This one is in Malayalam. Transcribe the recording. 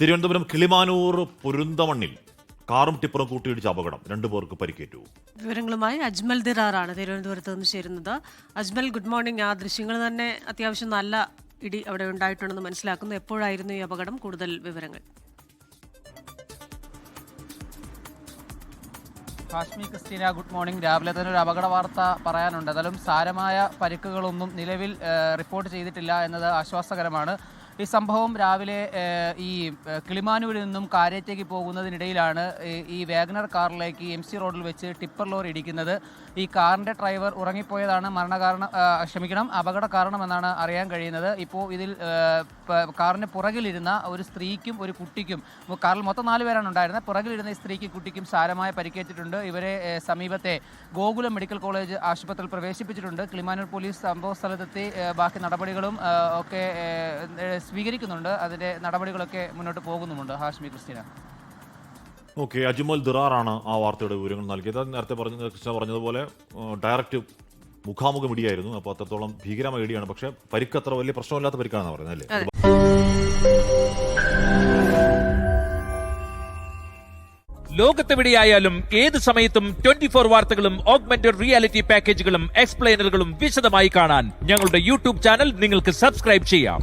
തിരുവനന്തപുരം കിളിമാനൂർ പൊരുന്തമണ്ണിൽ കാറും ടിപ്പറും കൂട്ടിയിടിച്ച അപകടം 2 പേർക്ക് പരിക്കേറ്റു. വിവരങ്ങളുമായി അജ്മൽ ദിറാറാണ് തിരുവനന്തപുരത്ത് നിന്ന് ചേരുന്നത്. Ajmal, good morning. ആ ദൃശ്യങ്ങൾ തന്നെ അത്യാവശ്യം നല്ല ഇടി അവിടെ ഉണ്ടായിട്ടുണ്ടെന്ന് മനസ്സിലാക്കുന്നു. എപ്പോഴായിരുന്നു ഈ അപകടം? കൂടുതൽ വിവരങ്ങൾ. Hashmi Christina, good morning. രാവിലെ തന്നെ ഒരു അപകട വാർത്ത പറയാനുണ്ട്. എന്നാലും സാരമായ പരിക്കുകളൊന്നും നിലവിൽ റിപ്പോർട്ട് ചെയ്തിട്ടില്ല എന്നത് ആശ്വാസകരമാണ്. ഈ സംഭവം രാവിലെ ഈ കിളിമാനൂരിൽ നിന്നും കാരേറ്റേക്ക് പോകുന്നതിനിടയിലാണ് ഈ വാഗണർ കാറിലേക്ക് MC റോഡിൽ വെച്ച് ടിപ്പർ ലോറി ഇടിക്കുന്നത്. ഈ കാറിൻ്റെ ഡ്രൈവർ ഉറങ്ങിപ്പോയതാണ് അപകട കാരണമെന്നാണ് അറിയാൻ കഴിയുന്നത്. ഇപ്പോൾ ഇതിൽ കാറിന് പുറകിലിരുന്ന ഒരു സ്ത്രീക്കും ഒരു കുട്ടിക്കും, കാറിൽ മൊത്തം 4 പേരാണ് ഉണ്ടായിരുന്നത്. പുറകിലിരുന്ന ഈ സ്ത്രീക്കും കുട്ടിക്കും സാരമായ പരിക്കേറ്റിട്ടുണ്ട്. ഇവരെ സമീപത്തെ ഗോകുലം മെഡിക്കൽ കോളേജ് ആശുപത്രിയിൽ പ്രവേശിപ്പിച്ചിട്ടുണ്ട്. കിളിമാനൂർ പോലീസ് സംഭവ സ്ഥലത്തെത്തി ബാക്കി നടപടികളും ഒക്കെ സ്വീകരിക്കുന്നുണ്ട്. അതിന്റെ നടപടികളൊക്കെ മുന്നോട്ട് പോകുന്നുമുണ്ട്. ഹാഷ്മി ക്രിസ്റ്റീന. ഓക്കെ, അജ്മൽ ദിറാറാണ് ആ വാർത്തയുടെ വിവരങ്ങൾ നൽകിയത്. നേരത്തെ പറഞ്ഞതുപോലെ ഡയറക്റ്റ് മുഖാമുഖം ഇടിയായിരുന്നു. അപ്പോൾ അത്രത്തോളം ഭീകരമായ ഇടിയാണ്. പക്ഷേ പരിക്കത്ര വലിയ പ്രശ്നമില്ലാത്ത പരിക്കാണെന്ന് പറയുന്നത് അല്ലേ? ലോകത്തെവിടെയായാലും ഏത് സമയത്തും 24 വാർത്തകളും ഓഗ്മെന്റഡ് റിയാലിറ്റി പാക്കേജുകളും എക്സ്പ്ലെയിനറുകളും വിശദമായി കാണാൻ ഞങ്ങളുടെ YouTube ചാനൽ നിങ്ങൾക്ക് സബ്സ്ക്രൈബ് ചെയ്യാം.